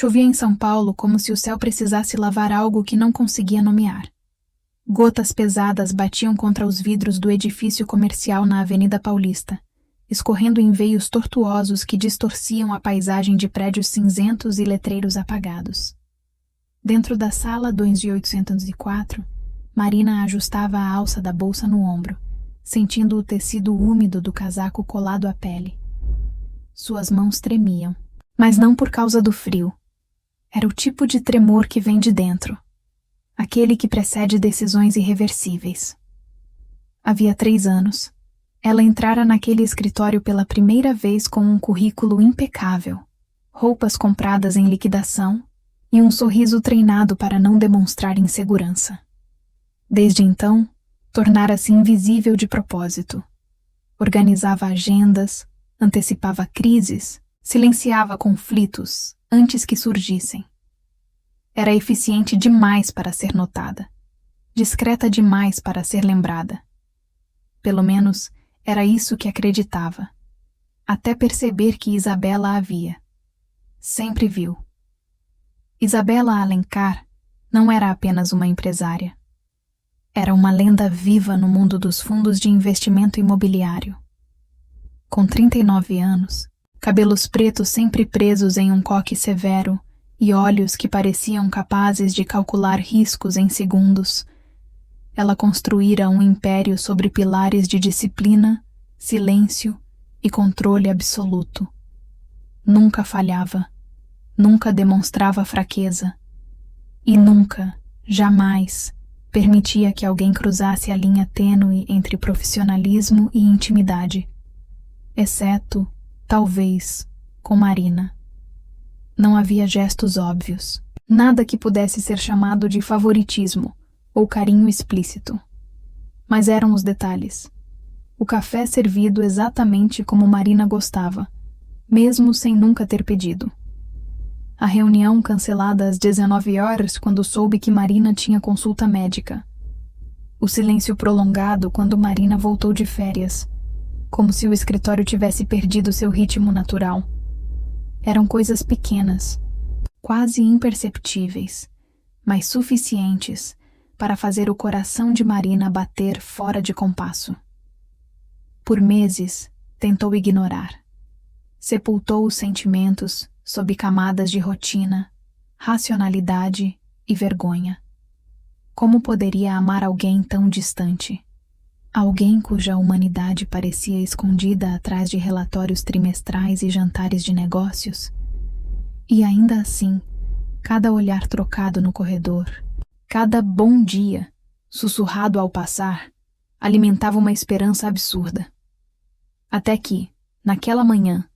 Chovia em São Paulo como se o céu precisasse lavar algo que não conseguia nomear. Gotas pesadas batiam contra os vidros do edifício comercial na Avenida Paulista, escorrendo em veios tortuosos que distorciam a paisagem de prédios cinzentos e letreiros apagados. Dentro da sala 2804, Marina ajustava a alça da bolsa no ombro, sentindo o tecido úmido do casaco colado à pele. Suas mãos tremiam, mas não por causa do frio. Era o tipo de tremor que vem de dentro, aquele que precede decisões irreversíveis. Havia 3 anos, ela entrara naquele escritório pela primeira vez com um currículo impecável, roupas compradas em liquidação e um sorriso treinado para não demonstrar insegurança. Desde então, tornara-se invisível de propósito. Organizava agendas, antecipava crises, silenciava conflitos antes que surgissem. Era eficiente demais para ser notada, discreta demais para ser lembrada. Pelo menos, era isso que acreditava, até perceber que Isabela a via. Sempre viu. Isabela Alencar não era apenas uma empresária. Era uma lenda viva no mundo dos fundos de investimento imobiliário. Com 39 anos, cabelos pretos sempre presos em um coque severo e olhos que pareciam capazes de calcular riscos em segundos, ela construíra um império sobre pilares de disciplina, silêncio e controle absoluto. Nunca falhava, nunca demonstrava fraqueza e nunca, jamais, permitia que alguém cruzasse a linha tênue entre profissionalismo e intimidade. Exceto, talvez, com Marina. Não havia gestos óbvios, nada que pudesse ser chamado de favoritismo ou carinho explícito. Mas eram os detalhes. O café servido exatamente como Marina gostava, mesmo sem nunca ter pedido. A reunião cancelada às 19 horas quando soube que Marina tinha consulta médica. O silêncio prolongado quando Marina voltou de férias, como se o escritório tivesse perdido seu ritmo natural. Eram coisas pequenas, quase imperceptíveis, mas suficientes para fazer o coração de Marina bater fora de compasso. Por meses, tentou ignorar. Sepultou os sentimentos sob camadas de rotina, racionalidade e vergonha. Como poderia amar alguém tão distante? Alguém cuja humanidade parecia escondida atrás de relatórios trimestrais e jantares de negócios? E ainda assim, cada olhar trocado no corredor, cada bom dia, sussurrado ao passar, alimentava uma esperança absurda. Até que, naquela manhã,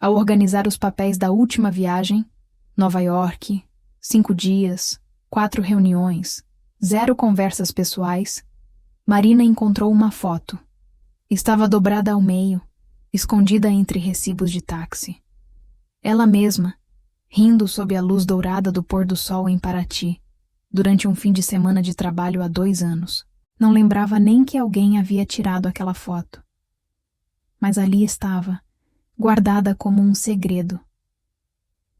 ao organizar os papéis da última viagem, Nova York, 5 dias, 4 reuniões, 0 conversas pessoais, Marina encontrou uma foto. Estava dobrada ao meio, escondida entre recibos de táxi. Ela mesma, rindo sob a luz dourada do pôr do sol em Paraty, durante um fim de semana de trabalho há 2 anos. Não lembrava nem que alguém havia tirado aquela foto. Mas ali estava, guardada como um segredo.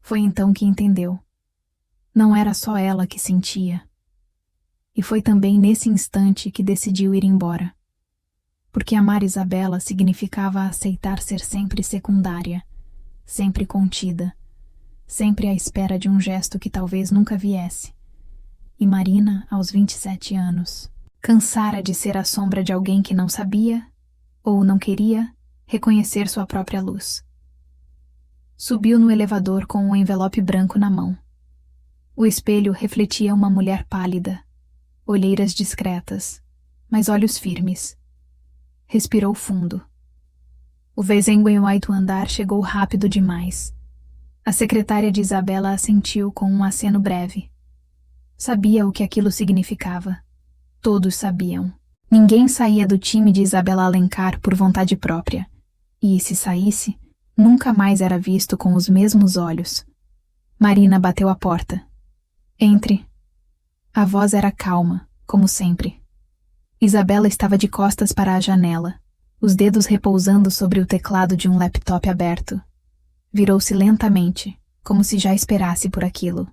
Foi então que entendeu. Não era só ela que sentia. E foi também nesse instante que decidiu ir embora. Porque amar Isabela significava aceitar ser sempre secundária, sempre contida, sempre à espera de um gesto que talvez nunca viesse. E Marina, aos 27 anos, cansara de ser a sombra de alguém que não sabia, ou não queria, reconhecer sua própria luz. Subiu no elevador com um envelope branco na mão. O espelho refletia uma mulher pálida, olheiras discretas, mas olhos firmes. Respirou fundo. O vezengo em 8º andar chegou rápido demais. A secretária de Isabela assentiu com um aceno breve. Sabia o que aquilo significava. Todos sabiam. Ninguém saía do time de Isabela Alencar por vontade própria. E, se saísse, nunca mais era visto com os mesmos olhos. Marina bateu à porta. Entre. A voz era calma, como sempre. Isabela estava de costas para a janela, os dedos repousando sobre o teclado de um laptop aberto. Virou-se lentamente, como se já esperasse por aquilo.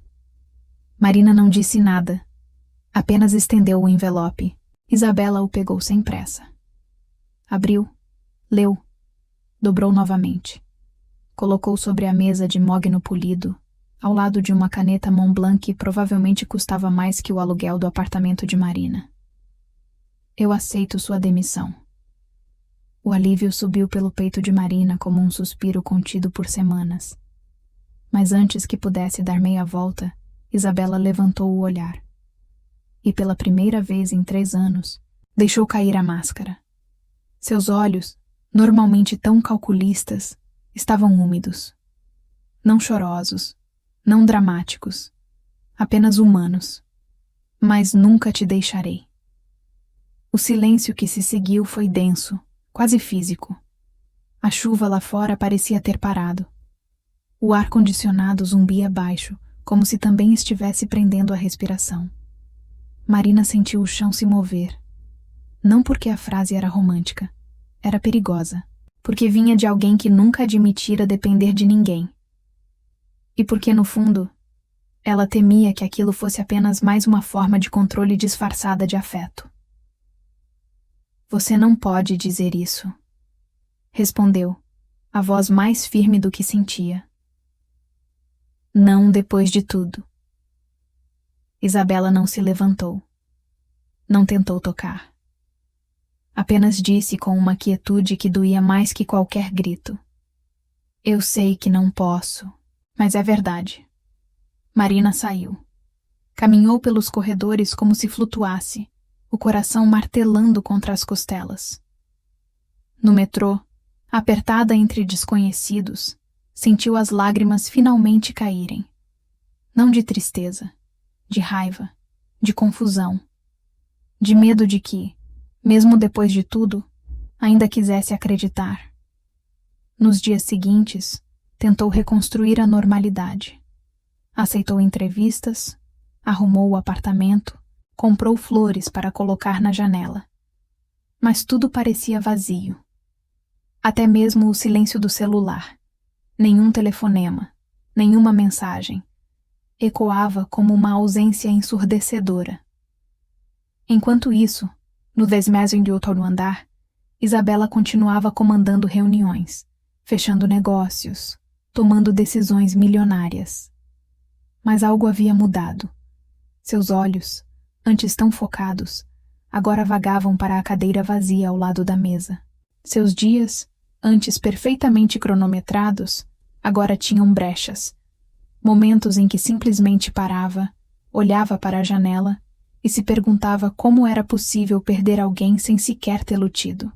Marina não disse nada, apenas estendeu o envelope. Isabela o pegou sem pressa. Abriu, leu, dobrou novamente. Colocou sobre a mesa de mogno polido, ao lado de uma caneta Montblanc que provavelmente custava mais que o aluguel do apartamento de Marina. Eu aceito sua demissão. O alívio subiu pelo peito de Marina como um suspiro contido por semanas. Mas antes que pudesse dar meia volta, Isabela levantou o olhar. E pela primeira vez em 3 anos, deixou cair a máscara. Seus olhos, normalmente tão calculistas, estavam úmidos. Não chorosos, não dramáticos, apenas humanos. Mas nunca te deixarei. O silêncio que se seguiu foi denso, quase físico. A chuva lá fora parecia ter parado. O ar-condicionado zumbia baixo, como se também estivesse prendendo a respiração. Marina sentiu o chão se mover. Não porque a frase era romântica. Era perigosa. Porque vinha de alguém que nunca admitira depender de ninguém. E porque, no fundo, ela temia que aquilo fosse apenas mais uma forma de controle disfarçada de afeto. Você não pode dizer isso, respondeu, a voz mais firme do que sentia. Não depois de tudo. Isabela não se levantou. Não tentou tocar. Apenas disse com uma quietude que doía mais que qualquer grito. Eu sei que não posso, mas é verdade. Marina saiu. Caminhou pelos corredores como se flutuasse, o coração martelando contra as costelas. No metrô, apertada entre desconhecidos, sentiu as lágrimas finalmente caírem. Não de tristeza, de raiva, de confusão, de medo de que, mesmo depois de tudo, ainda quisesse acreditar. Nos dias seguintes, tentou reconstruir a normalidade. Aceitou entrevistas, arrumou o apartamento, comprou flores para colocar na janela. Mas tudo parecia vazio. Até mesmo o silêncio do celular. Nenhum telefonema, nenhuma mensagem. Ecoava como uma ausência ensurdecedora. Enquanto isso, no 10º andar, Isabela continuava comandando reuniões, fechando negócios, tomando decisões milionárias. Mas algo havia mudado. Seus olhos, antes tão focados, agora vagavam para a cadeira vazia ao lado da mesa. Seus dias, antes perfeitamente cronometrados, agora tinham brechas. Momentos em que simplesmente parava, olhava para a janela e se perguntava como era possível perder alguém sem sequer tê-lo tido.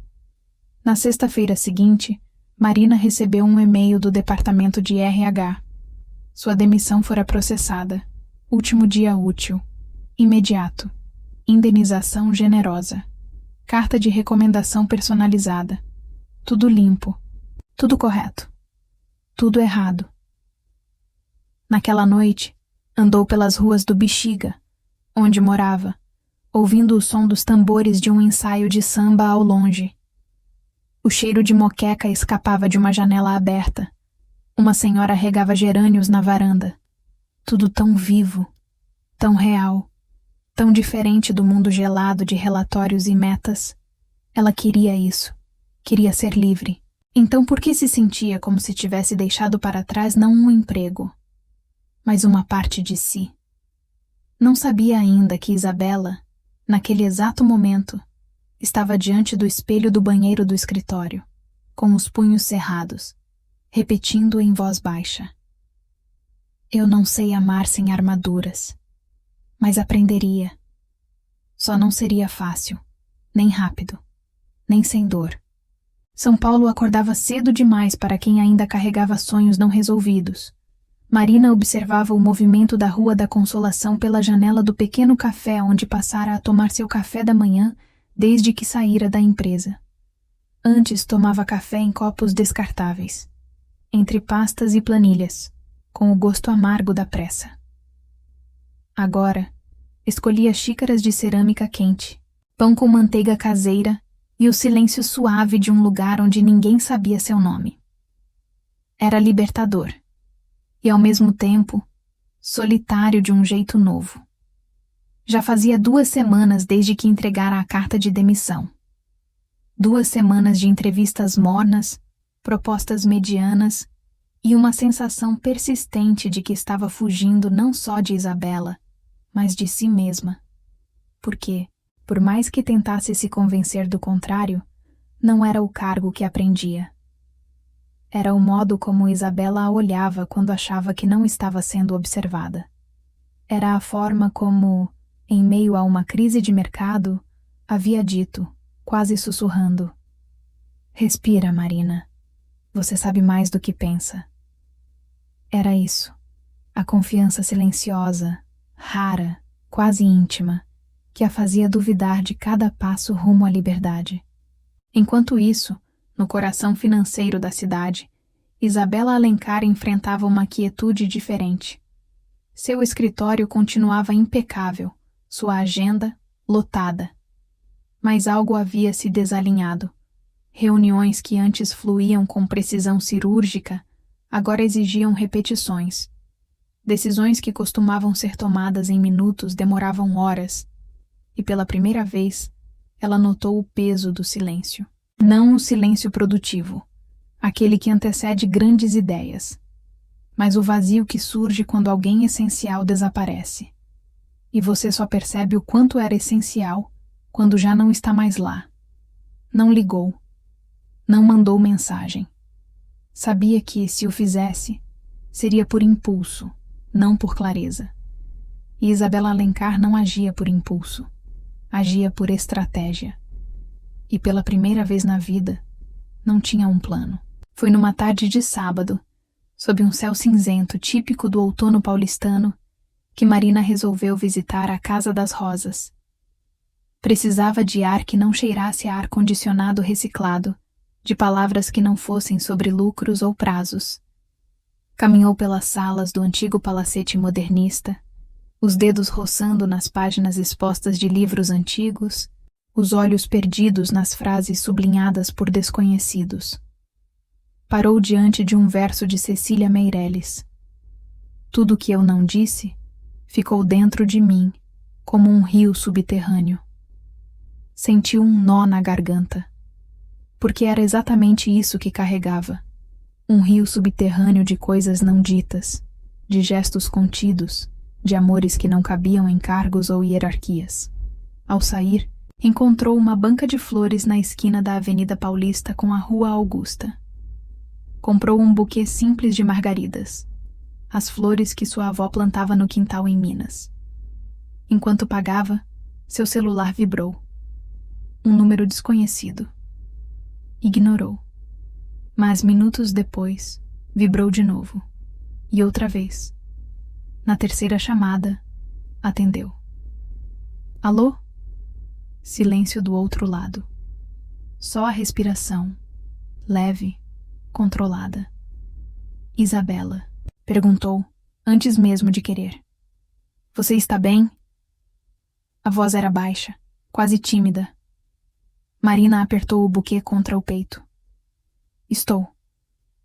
Na sexta-feira seguinte, Marina recebeu um e-mail do departamento de RH. Sua demissão fora processada. Último dia útil. Imediato. Indenização generosa. Carta de recomendação personalizada. Tudo limpo. Tudo correto. Tudo errado. Naquela noite, andou pelas ruas do Bexiga, onde morava, ouvindo o som dos tambores de um ensaio de samba ao longe. O cheiro de moqueca escapava de uma janela aberta. Uma senhora regava gerânios na varanda. Tudo tão vivo, tão real, tão diferente do mundo gelado de relatórios e metas. Ela queria isso. Queria ser livre. Então por que se sentia como se tivesse deixado para trás não um emprego, mas uma parte de si? Não sabia ainda que Isabela, naquele exato momento, estava diante do espelho do banheiro do escritório, com os punhos cerrados, repetindo em voz baixa. Eu não sei amar sem armaduras, mas aprenderia. Só não seria fácil, nem rápido, nem sem dor. São Paulo acordava cedo demais para quem ainda carregava sonhos não resolvidos. Marina observava o movimento da Rua da Consolação pela janela do pequeno café onde passara a tomar seu café da manhã desde que saíra da empresa. Antes tomava café em copos descartáveis, entre pastas e planilhas, com o gosto amargo da pressa. Agora, escolhia xícaras de cerâmica quente, pão com manteiga caseira e o silêncio suave de um lugar onde ninguém sabia seu nome. Era libertador. e, ao mesmo tempo, solitário de um jeito novo. Já fazia 2 semanas desde que entregara a carta de demissão. 2 semanas de entrevistas mornas, propostas medianas e uma sensação persistente de que estava fugindo não só de Isabela, mas de si mesma. Porque, por mais que tentasse se convencer do contrário, não era o cargo que aprendia. Era o modo como Isabela a olhava quando achava que não estava sendo observada. Era a forma como, em meio a uma crise de mercado, havia dito, quase sussurrando: "Respira, Marina. Você sabe mais do que pensa." Era isso. A confiança silenciosa, rara, quase íntima, que a fazia duvidar de cada passo rumo à liberdade. Enquanto isso, no coração financeiro da cidade, Isabela Alencar enfrentava uma quietude diferente. Seu escritório continuava impecável, sua agenda lotada. Mas algo havia se desalinhado. Reuniões que antes fluíam com precisão cirúrgica, agora exigiam repetições. Decisões que costumavam ser tomadas em minutos demoravam horas. E pela primeira vez, ela notou o peso do silêncio. Não o silêncio produtivo, aquele que antecede grandes ideias, mas o vazio que surge quando alguém essencial desaparece. E você só percebe o quanto era essencial quando já não está mais lá. Não ligou. Não mandou mensagem. Sabia que, se o fizesse, seria por impulso, não por clareza. E Isabela Alencar não agia por impulso. Agia por estratégia. E pela primeira vez na vida, não tinha um plano. Foi numa tarde de sábado, sob um céu cinzento típico do outono paulistano, que Marina resolveu visitar a Casa das Rosas. Precisava de ar que não cheirasse a ar-condicionado reciclado, de palavras que não fossem sobre lucros ou prazos. Caminhou pelas salas do antigo palacete modernista, os dedos roçando nas páginas expostas de livros antigos, os olhos perdidos nas frases sublinhadas por desconhecidos. Parou diante de um verso de Cecília Meirelles. Tudo o que eu não disse ficou dentro de mim, como um rio subterrâneo. Sentiu um nó na garganta, porque era exatamente isso que carregava. Um rio subterrâneo de coisas não ditas, de gestos contidos, de amores que não cabiam em cargos ou hierarquias. Ao sair, encontrou uma banca de flores na esquina da Avenida Paulista com a Rua Augusta. Comprou um buquê simples de margaridas, as flores que sua avó plantava no quintal em Minas. Enquanto pagava, seu celular vibrou. Um número desconhecido. Ignorou. Mas minutos depois, vibrou de novo. E outra vez. Na terceira chamada, atendeu. Alô? Silêncio do outro lado. Só a respiração, leve, controlada. Isabela, perguntou, antes mesmo de querer. Você está bem? A voz era baixa, quase tímida. Marina apertou o buquê contra o peito. Estou.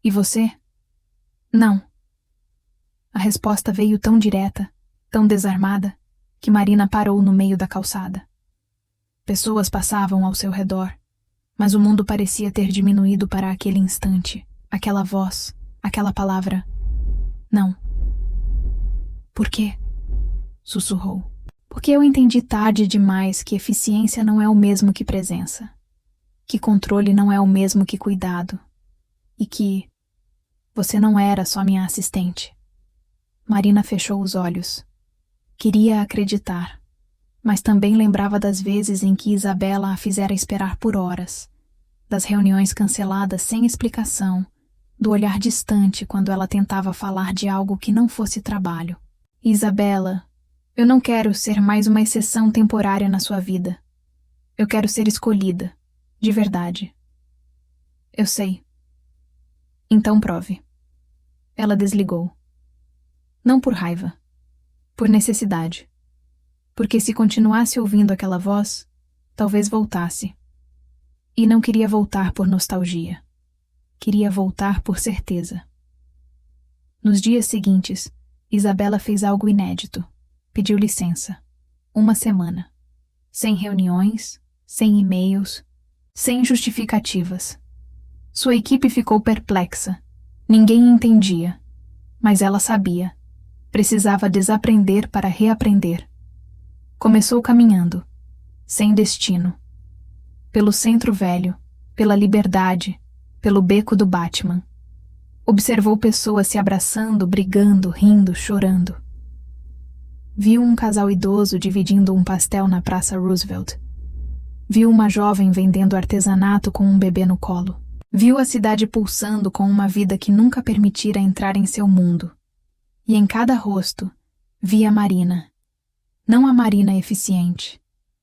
E você? Não. A resposta veio tão direta, tão desarmada, que Marina parou no meio da calçada. Pessoas passavam ao seu redor, mas o mundo parecia ter diminuído para aquele instante, aquela voz, aquela palavra. Não. Por quê? Sussurrou. Porque eu entendi tarde demais que eficiência não é o mesmo que presença, que controle não é o mesmo que cuidado, e que você não era só minha assistente. Marina fechou os olhos. Queria acreditar, mas também lembrava das vezes em que Isabela a fizera esperar por horas, das reuniões canceladas sem explicação, do olhar distante quando ela tentava falar de algo que não fosse trabalho. Isabela, eu não quero ser mais uma exceção temporária na sua vida. Eu quero ser escolhida, de verdade. Eu sei. Então prove. Ela desligou. Não por raiva, por necessidade. Porque se continuasse ouvindo aquela voz, talvez voltasse. E não queria voltar por nostalgia. Queria voltar por certeza. Nos dias seguintes, Isabela fez algo inédito. Pediu licença. 1 semana. Sem reuniões, sem e-mails, sem justificativas. Sua equipe ficou perplexa. Ninguém entendia. Mas ela sabia. Precisava desaprender para reaprender. Começou caminhando, sem destino. Pelo centro velho, pela liberdade, pelo beco do Batman. Observou pessoas se abraçando, brigando, rindo, chorando. Viu um casal idoso dividindo um pastel na Praça Roosevelt. Viu uma jovem vendendo artesanato com um bebê no colo. Viu a cidade pulsando com uma vida que nunca permitira entrar em seu mundo. E em cada rosto, via Marina. Não a Marina eficiente,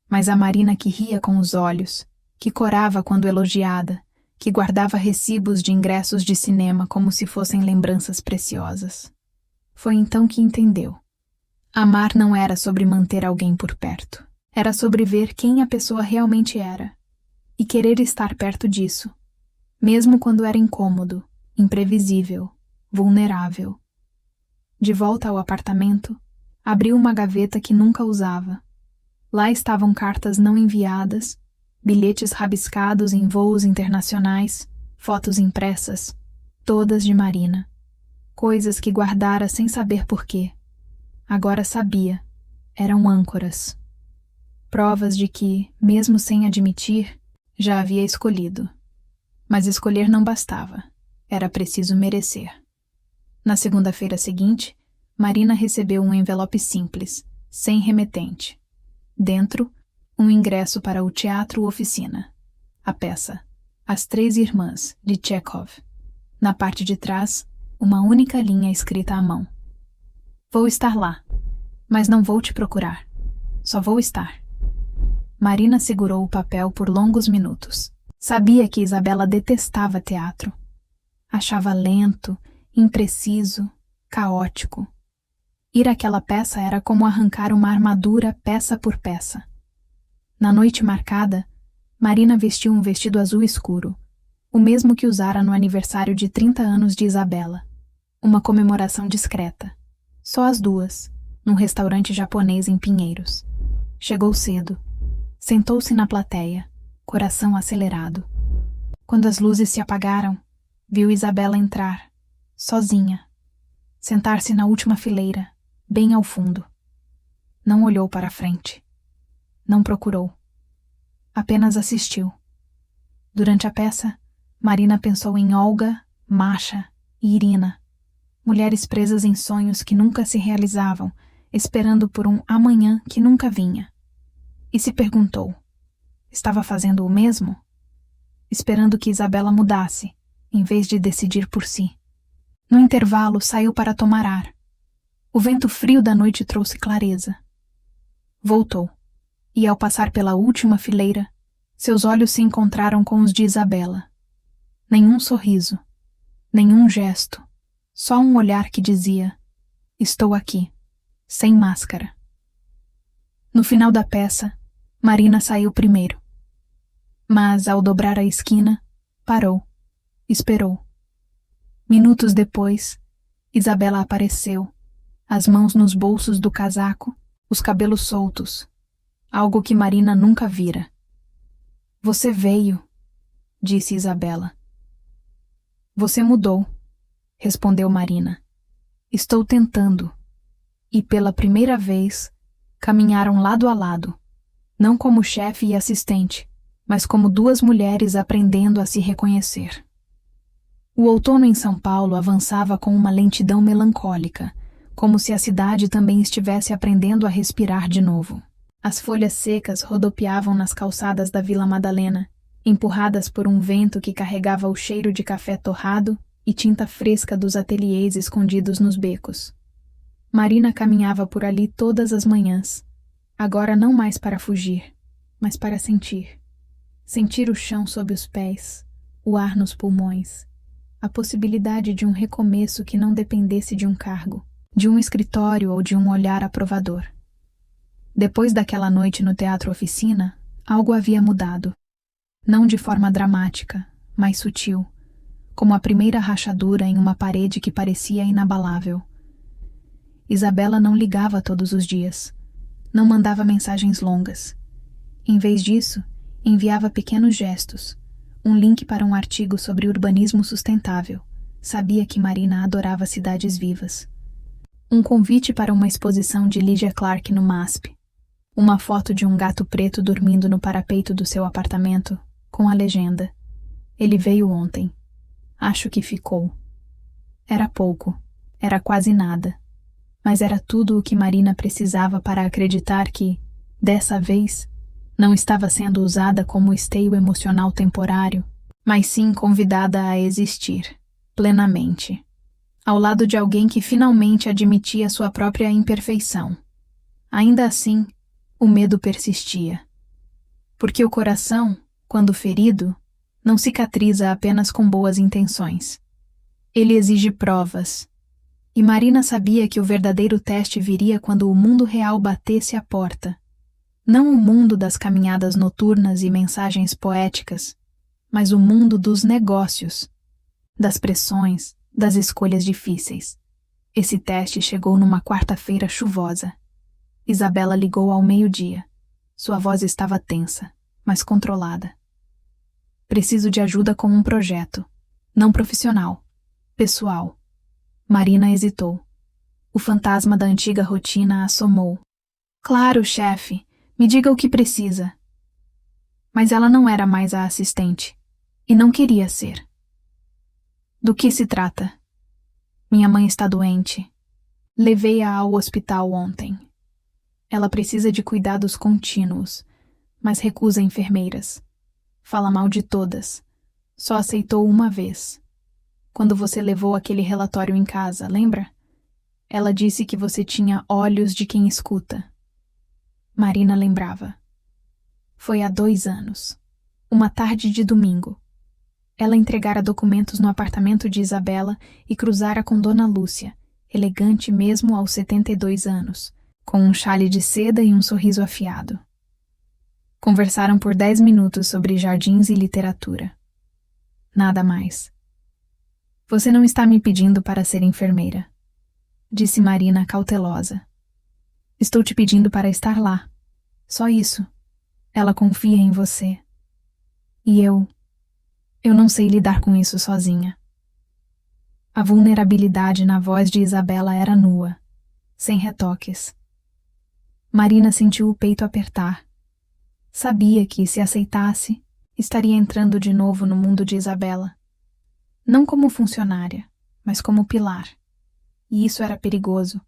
mas a Marina que ria com os olhos, que corava quando elogiada, que guardava recibos de ingressos de cinema como se fossem lembranças preciosas. Foi então que entendeu. Amar não era sobre manter alguém por perto. Era sobre ver quem a pessoa realmente era. E querer estar perto disso. Mesmo quando era incômodo, imprevisível, vulnerável. De volta ao apartamento, abriu uma gaveta que nunca usava. Lá estavam cartas não enviadas, bilhetes rabiscados em voos internacionais, fotos impressas, todas de Marina. Coisas que guardara sem saber porquê. Agora sabia. Eram âncoras. Provas de que, mesmo sem admitir, já havia escolhido. Mas escolher não bastava. Era preciso merecer. Na segunda-feira seguinte, Marina recebeu um envelope simples, sem remetente. Dentro, um ingresso para o Teatro Oficina. A peça As Três Irmãs, de Chekhov. Na parte de trás, uma única linha escrita à mão. Vou estar lá, mas não vou te procurar. Só vou estar. Marina segurou o papel por longos minutos. Sabia que Isabela detestava teatro. Achava lento, impreciso, caótico. Ir àquela peça era como arrancar uma armadura peça por peça. Na noite marcada, Marina vestiu um vestido azul escuro, o mesmo que usara no aniversário de 30 anos de Isabela. Uma comemoração discreta. Só as duas, num restaurante japonês em Pinheiros. Chegou cedo. Sentou-se na plateia, coração acelerado. Quando as luzes se apagaram, viu Isabela entrar, sozinha. Sentar-se na última fileira, bem ao fundo. Não olhou para a frente. Não procurou. Apenas assistiu. Durante a peça, Marina pensou em Olga, Masha e Irina, mulheres presas em sonhos que nunca se realizavam, esperando por um amanhã que nunca vinha. E se perguntou, estava fazendo o mesmo? Esperando que Isabela mudasse, em vez de decidir por si. No intervalo, saiu para tomar ar. O vento frio da noite trouxe clareza. Voltou, e ao passar pela última fileira, seus olhos se encontraram com os de Isabela. Nenhum sorriso, nenhum gesto, só um olhar que dizia, estou aqui, sem máscara. No final da peça, Marina saiu primeiro. Mas, ao dobrar a esquina, parou, esperou. Minutos depois, Isabela apareceu, as mãos nos bolsos do casaco, os cabelos soltos, algo que Marina nunca vira. Você veio, disse Isabela. Você mudou, respondeu Marina. Estou tentando. E pela primeira vez, caminharam lado a lado, não como chefe e assistente, mas como duas mulheres aprendendo a se reconhecer. O outono em São Paulo avançava com uma lentidão melancólica, como se a cidade também estivesse aprendendo a respirar de novo. As folhas secas rodopiavam nas calçadas da Vila Madalena, empurradas por um vento que carregava o cheiro de café torrado e tinta fresca dos ateliês escondidos nos becos. Marina caminhava por ali todas as manhãs, agora não mais para fugir, mas para sentir. Sentir o chão sob os pés, o ar nos pulmões, a possibilidade de um recomeço que não dependesse de um cargo, de um escritório ou de um olhar aprovador. Depois daquela noite no Teatro Oficina, algo havia mudado. Não de forma dramática, mas sutil, como a primeira rachadura em uma parede que parecia inabalável. Isabela não ligava todos os dias. Não mandava mensagens longas. Em vez disso, enviava pequenos gestos, um link para um artigo sobre urbanismo sustentável. Sabia que Marina adorava cidades vivas. Um convite para uma exposição de Lydia Clark no MASP. Uma foto de um gato preto dormindo no parapeito do seu apartamento, com a legenda: "Ele veio ontem. Acho que ficou." Era pouco, era quase nada, mas era tudo o que Marina precisava para acreditar que, dessa vez, não estava sendo usada como esteio emocional temporário, mas sim convidada a existir, plenamente, ao lado de alguém que finalmente admitia sua própria imperfeição. Ainda assim, o medo persistia. Porque o coração, quando ferido, não cicatriza apenas com boas intenções. Ele exige provas. E Marina sabia que o verdadeiro teste viria quando o mundo real batesse à porta. Não o mundo das caminhadas noturnas e mensagens poéticas, mas o mundo dos negócios, das pressões, das escolhas difíceis. Esse teste chegou numa quarta-feira chuvosa. Isabela ligou ao meio-dia. Sua voz estava tensa, mas controlada. "Preciso de ajuda com um projeto. Não profissional. Pessoal." Marina hesitou. O fantasma da antiga rotina assomou. "Claro, chefe. Me diga o que precisa." Mas ela não era mais a assistente. E não queria ser. "Do que se trata?" "Minha mãe está doente. Levei-a ao hospital ontem. Ela precisa de cuidados contínuos, mas recusa enfermeiras. Fala mal de todas. Só aceitou uma vez. Quando você levou aquele relatório em casa, lembra? Ela disse que você tinha olhos de quem escuta." Marina lembrava. Foi há 2 anos. Uma tarde de domingo. Ela entregara documentos no apartamento de Isabela e cruzara com Dona Lúcia, elegante mesmo aos 72 anos, com um chale de seda e um sorriso afiado. Conversaram por 10 minutos sobre jardins e literatura. Nada mais. "Você não está me pedindo para ser enfermeira", disse Marina cautelosa. "Estou te pedindo para estar lá. Só isso. Ela confia em você. E eu não sei lidar com isso sozinha." A vulnerabilidade na voz de Isabela era nua, sem retoques. Marina sentiu o peito apertar. Sabia que, se aceitasse, estaria entrando de novo no mundo de Isabela. Não como funcionária, mas como pilar. E isso era perigoso,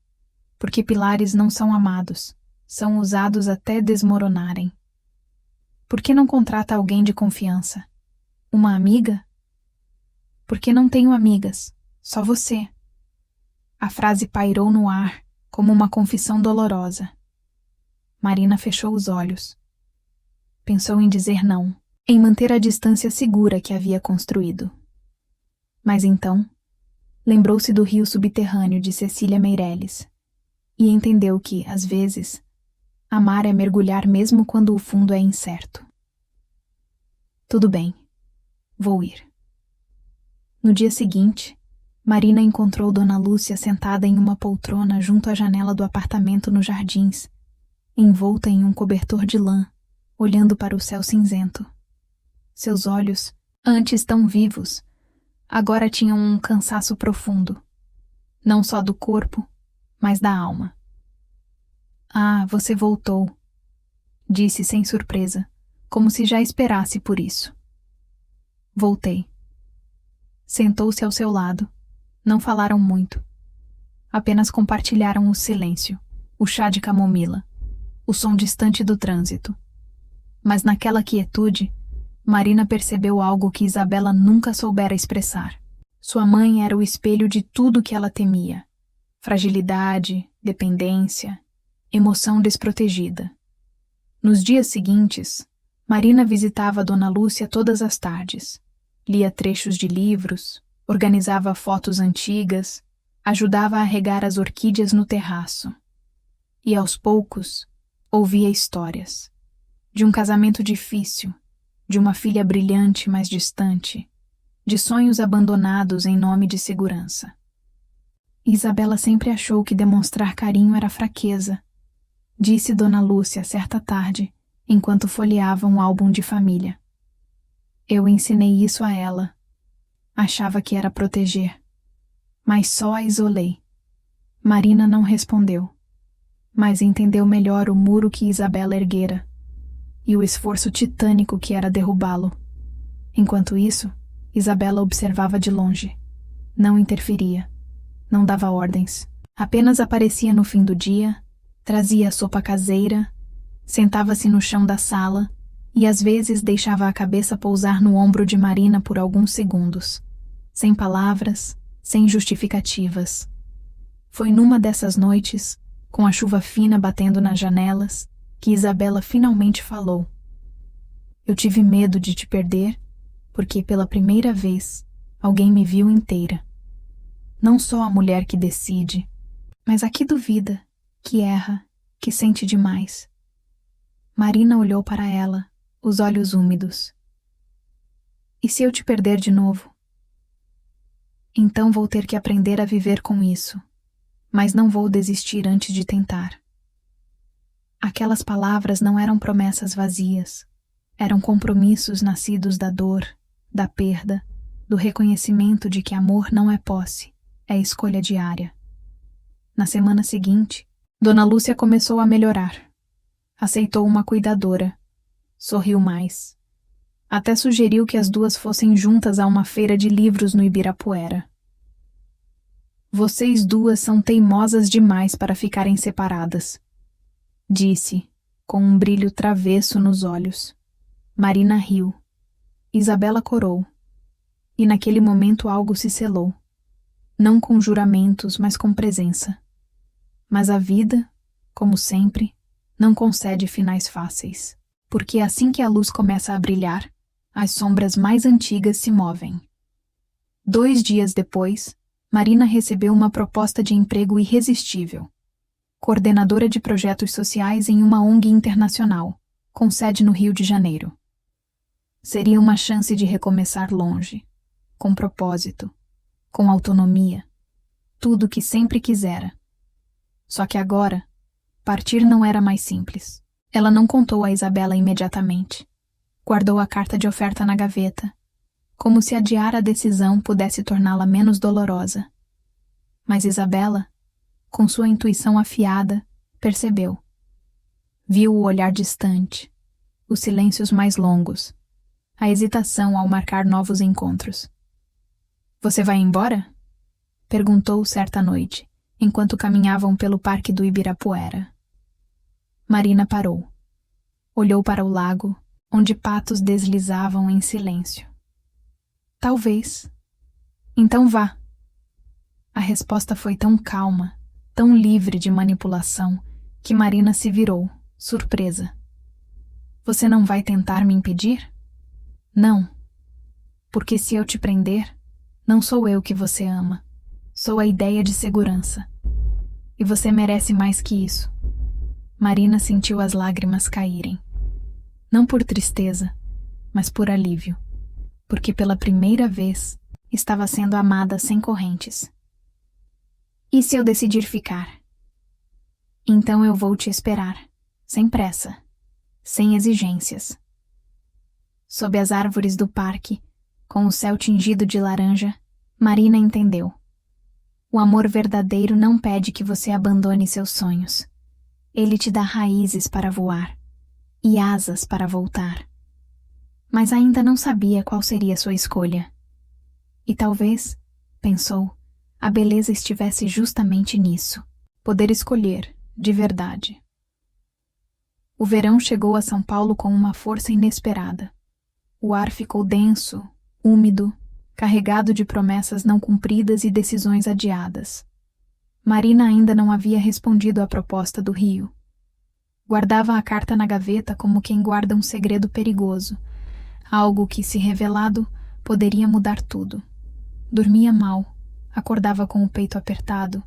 porque pilares não são amados, são usados até desmoronarem. Por que não contrata alguém de confiança? Uma amiga? "Porque não tenho amigas, só você." A frase pairou no ar, como uma confissão dolorosa. Marina fechou os olhos. Pensou em dizer não, em manter a distância segura que havia construído. Mas então, lembrou-se do rio subterrâneo de Cecília Meirelles e entendeu que, às vezes, amar é mergulhar mesmo quando o fundo é incerto. "Tudo bem, vou ir." No dia seguinte, Marina encontrou Dona Lúcia sentada em uma poltrona junto à janela do apartamento nos jardins, envolta em um cobertor de lã, olhando para o céu cinzento. Seus olhos, antes tão vivos, agora tinham um cansaço profundo, não só do corpo, mas da alma. "Ah, você voltou", disse sem surpresa, como se já esperasse por isso. "Voltei." Sentou-se ao seu lado. Não falaram muito. Apenas compartilharam o silêncio, o chá de camomila, o som distante do trânsito. Mas naquela quietude, Marina percebeu algo que Isabela nunca soubera expressar. Sua mãe era o espelho de tudo que ela temia: fragilidade, dependência, emoção desprotegida. Nos dias seguintes, Marina visitava Dona Lúcia todas as tardes. Lia trechos de livros, organizava fotos antigas, ajudava a regar as orquídeas no terraço. E aos poucos, ouvia histórias. De um casamento difícil, de uma filha brilhante mas distante, de sonhos abandonados em nome de segurança. Isabela sempre achou que demonstrar carinho era fraqueza, disse Dona Lúcia certa tarde, enquanto folheava um álbum de família. Eu ensinei isso a ela. Achava que era proteger, mas só a isolei. Marina não respondeu, mas entendeu melhor o muro que Isabela erguera e o esforço titânico que era derrubá-lo. Enquanto isso, Isabela observava de longe. Não interferia. Não dava ordens. Apenas aparecia no fim do dia, trazia a sopa caseira, sentava-se no chão da sala e às vezes deixava a cabeça pousar no ombro de Marina por alguns segundos. Sem palavras, sem justificativas. Foi numa dessas noites, com a chuva fina batendo nas janelas, que Isabela finalmente falou. Eu tive medo de te perder, porque pela primeira vez alguém me viu inteira. Não só a mulher que decide, mas a que duvida, que erra, que sente demais. Marina olhou para ela, os olhos úmidos. E se eu te perder de novo? Então vou ter que aprender a viver com isso, mas não vou desistir antes de tentar. Aquelas palavras não eram promessas vazias, eram compromissos nascidos da dor, da perda, do reconhecimento de que amor não é posse, é escolha diária. Na semana seguinte, Dona Lúcia começou a melhorar. Aceitou uma cuidadora. Sorriu mais. Até sugeriu que as duas fossem juntas a uma feira de livros no Ibirapuera. Vocês duas são teimosas demais para ficarem separadas, disse, com um brilho travesso nos olhos. Marina riu. Isabela corou. E naquele momento algo se selou. Não com juramentos, mas com presença. Mas a vida, como sempre, não concede finais fáceis, porque assim que a luz começa a brilhar, as sombras mais antigas se movem. 2 dias depois, Marina recebeu uma proposta de emprego irresistível. Coordenadora de projetos sociais em uma ONG internacional, com sede no Rio de Janeiro. Seria uma chance de recomeçar longe, com propósito, com autonomia, tudo o que sempre quisera. Só que agora, partir não era mais simples. Ela não contou a Isabela imediatamente. Guardou a carta de oferta na gaveta, como se adiar a decisão pudesse torná-la menos dolorosa. Mas Isabela, com sua intuição afiada, percebeu. Viu o olhar distante, os silêncios mais longos, a hesitação ao marcar novos encontros. Você vai embora? Perguntou certa noite, enquanto caminhavam pelo parque do Ibirapuera. Marina parou. Olhou para o lago, onde patos deslizavam em silêncio. Talvez. Então vá. A resposta foi tão calma, tão livre de manipulação, que Marina se virou, surpresa. Você não vai tentar me impedir? Não. Porque se eu te prender, não sou eu que você ama. Sou a ideia de segurança. E você merece mais que isso. Marina sentiu as lágrimas caírem. Não por tristeza, mas por alívio. Porque pela primeira vez estava sendo amada sem correntes. E se eu decidir ficar? Então eu vou te esperar, sem pressa, sem exigências. Sob as árvores do parque, com o céu tingido de laranja, Marina entendeu. O amor verdadeiro não pede que você abandone seus sonhos. Ele te dá raízes para voar e asas para voltar. Mas ainda não sabia qual seria sua escolha. E talvez, pensou, a beleza estivesse justamente nisso, poder escolher, de verdade. O verão chegou a São Paulo com uma força inesperada. O ar ficou denso, úmido, carregado de promessas não cumpridas e decisões adiadas. Marina ainda não havia respondido à proposta do Rio. Guardava a carta na gaveta como quem guarda um segredo perigoso, algo que, se revelado, poderia mudar tudo. Dormia mal, acordava com o peito apertado,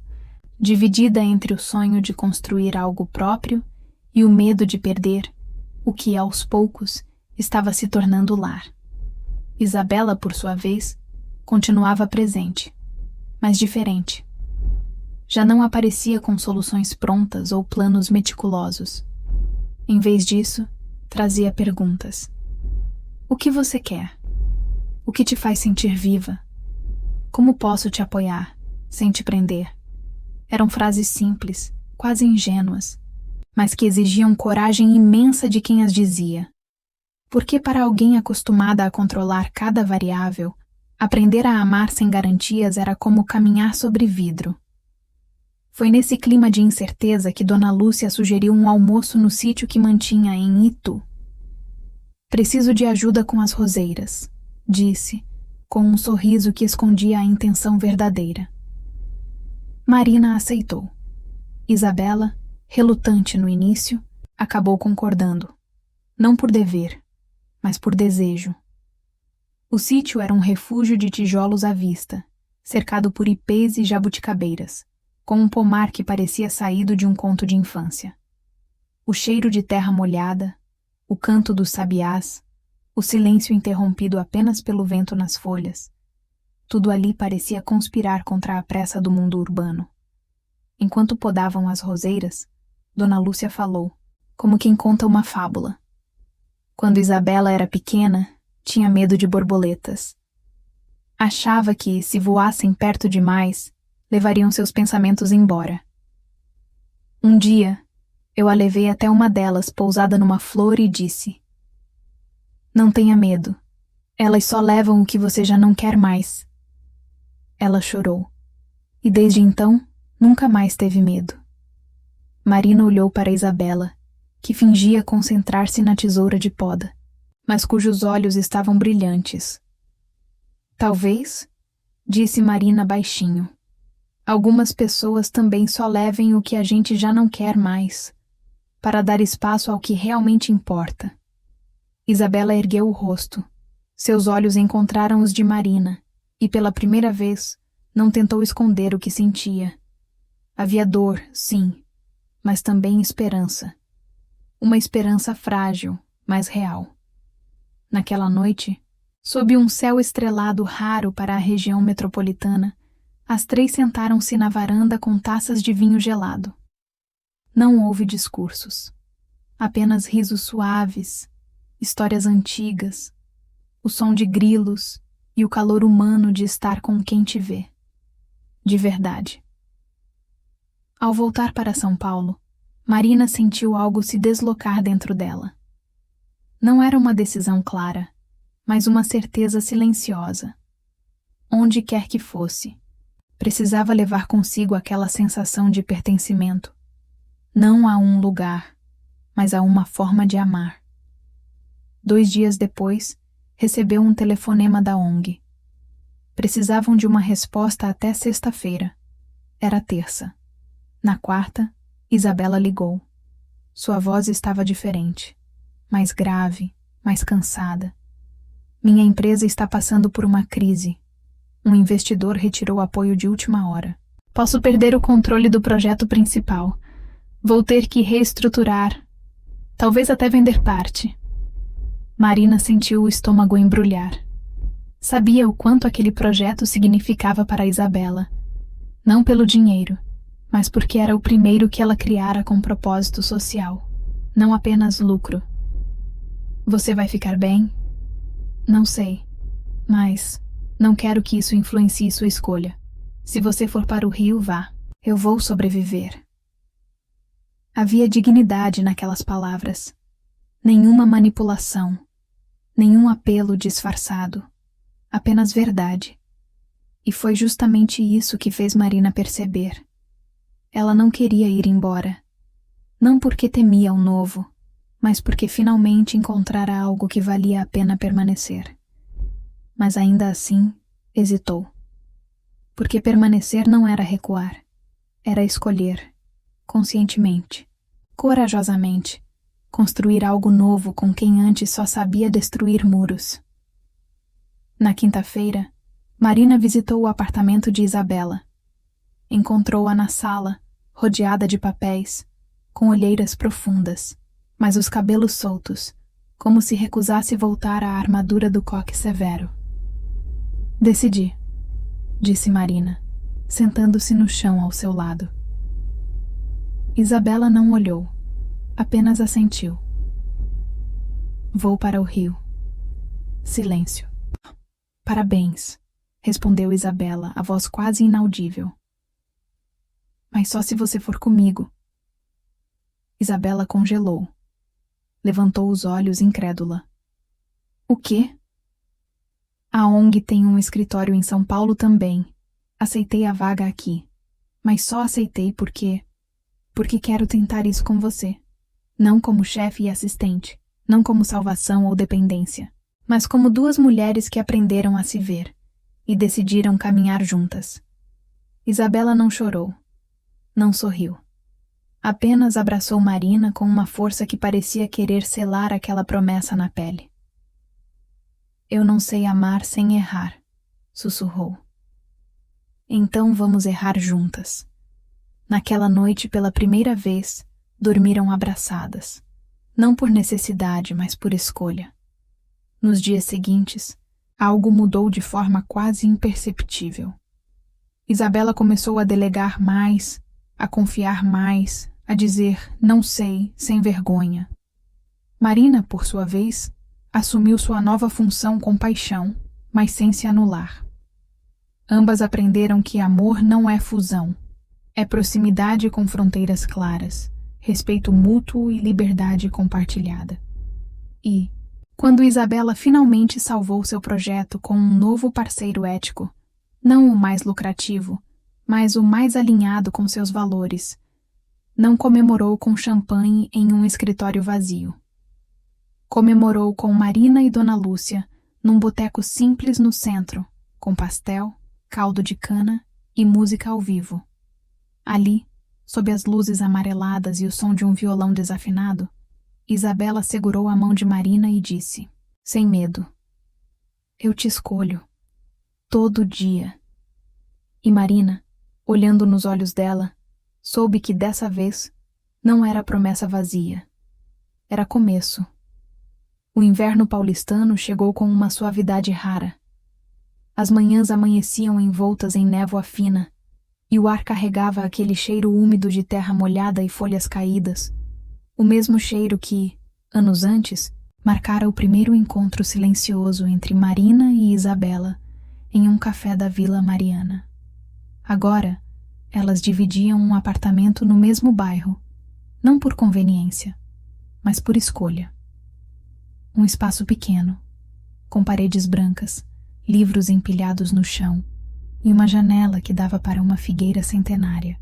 dividida entre o sonho de construir algo próprio e o medo de perder o que, aos poucos, estava se tornando lar. Isabela, por sua vez, continuava presente, mas diferente. Já não aparecia com soluções prontas ou planos meticulosos. Em vez disso, trazia perguntas. O que você quer? O que te faz sentir viva? Como posso te apoiar, sem te prender? Eram frases simples, quase ingênuas, mas que exigiam coragem imensa de quem as dizia. Porque para alguém acostumada a controlar cada variável, aprender a amar sem garantias era como caminhar sobre vidro. Foi nesse clima de incerteza que Dona Lúcia sugeriu um almoço no sítio que mantinha em Itu. Preciso de ajuda com as roseiras, disse, com um sorriso que escondia a intenção verdadeira. Marina aceitou. Isabela, relutante no início, acabou concordando. Não por dever, mas por desejo. O sítio era um refúgio de tijolos à vista, cercado por ipês e jabuticabeiras, com um pomar que parecia saído de um conto de infância. O cheiro de terra molhada, o canto dos sabiás, o silêncio interrompido apenas pelo vento nas folhas, tudo ali parecia conspirar contra a pressa do mundo urbano. Enquanto podavam as roseiras, Dona Lúcia falou, como quem conta uma fábula. Quando Isabela era pequena, tinha medo de borboletas. Achava que, se voassem perto demais, levariam seus pensamentos embora. Um dia, eu a levei até uma delas pousada numa flor e disse: Não tenha medo. Elas só levam o que você já não quer mais. Ela chorou. E desde então, nunca mais teve medo. Marina olhou para Isabela, que fingia concentrar-se na tesoura de poda, mas cujos olhos estavam brilhantes. Talvez, disse Marina baixinho, algumas pessoas também só levem o que a gente já não quer mais, para dar espaço ao que realmente importa. Isabela ergueu o rosto. Seus olhos encontraram os de Marina, e pela primeira vez, não tentou esconder o que sentia. Havia dor, sim, mas também esperança. Uma esperança frágil, mas real. Naquela noite, sob um céu estrelado raro para a região metropolitana, as três sentaram-se na varanda com taças de vinho gelado. Não houve discursos. Apenas risos suaves, histórias antigas, o som de grilos e o calor humano de estar com quem te vê. De verdade. Ao voltar para São Paulo, Marina sentiu algo se deslocar dentro dela. Não era uma decisão clara, mas uma certeza silenciosa. Onde quer que fosse, precisava levar consigo aquela sensação de pertencimento. Não a um lugar, mas a uma forma de amar. 2 dias depois, recebeu um telefonema da ONG. Precisavam de uma resposta até sexta-feira. Era terça. Na quarta, Isabela ligou. Sua voz estava diferente, mais grave, mais cansada. Minha empresa está passando por uma crise. Um investidor retirou apoio de última hora. Posso perder o controle do projeto principal. Vou ter que reestruturar. Talvez até vender parte. Marina sentiu o estômago embrulhar. Sabia o quanto aquele projeto significava para Isabela. Não pelo dinheiro, mas porque era o primeiro que ela criara com propósito social, não apenas lucro. Você vai ficar bem? Não sei, mas não quero que isso influencie sua escolha. Se você for para o Rio, vá. Eu vou sobreviver. Havia dignidade naquelas palavras. Nenhuma manipulação, nenhum apelo disfarçado, apenas verdade. E foi justamente isso que fez Marina perceber. Ela não queria ir embora. Não porque temia o novo, mas porque finalmente encontrara algo que valia a pena permanecer. Mas ainda assim, hesitou. Porque permanecer não era recuar. Era escolher, conscientemente, corajosamente, construir algo novo com quem antes só sabia destruir muros. Na quinta-feira, Marina visitou o apartamento de Isabela. Encontrou-a na sala, rodeada de papéis, com olheiras profundas, mas os cabelos soltos, como se recusasse voltar à armadura do coque severo. Decidi. disse Marina, sentando-se no chão ao seu lado. Isabela não olhou, apenas assentiu. Vou para o Rio. Silêncio. Parabéns, respondeu Isabela, a voz quase inaudível. Mas só se você for comigo. Isabela congelou. Levantou os olhos incrédula. O quê? A ONG tem um escritório em São Paulo também. Aceitei a vaga aqui. Mas só aceitei porque quero tentar isso com você. Não como chefe e assistente, não como salvação ou dependência, mas como duas mulheres que aprenderam a se ver e decidiram caminhar juntas. Isabela não chorou, não sorriu. Apenas abraçou Marina com uma força que parecia querer selar aquela promessa na pele. Eu não sei amar sem errar, sussurrou. Então vamos errar juntas. Naquela noite, pela primeira vez, dormiram abraçadas. Não por necessidade, mas por escolha. Nos dias seguintes, algo mudou de forma quase imperceptível. Isabela começou a delegar mais, a confiar mais, a dizer não sei, sem vergonha. Marina, por sua vez, assumiu sua nova função com paixão, mas sem se anular. Ambas aprenderam que amor não é fusão. É proximidade com fronteiras claras, respeito mútuo e liberdade compartilhada. E, quando Isabela finalmente salvou seu projeto com um novo parceiro ético, não o mais lucrativo, mas o mais alinhado com seus valores, não comemorou com champanhe em um escritório vazio. Comemorou com Marina e Dona Lúcia num boteco simples no centro, com pastel, caldo de cana e música ao vivo. Ali, sob as luzes amareladas e o som de um violão desafinado, Isabela segurou a mão de Marina e disse, sem medo, eu te escolho, todo dia. E Marina, olhando nos olhos dela, soube que dessa vez não era promessa vazia. Era começo. O inverno paulistano chegou com uma suavidade rara. As manhãs amanheciam envoltas em névoa fina, e o ar carregava aquele cheiro úmido de terra molhada e folhas caídas, o mesmo cheiro que, anos antes, marcara o primeiro encontro silencioso entre Marina e Isabela em um café da Vila Mariana. Agora, elas dividiam um apartamento no mesmo bairro, não por conveniência, mas por escolha. Um espaço pequeno, com paredes brancas, livros empilhados no chão, e uma janela que dava para uma figueira centenária.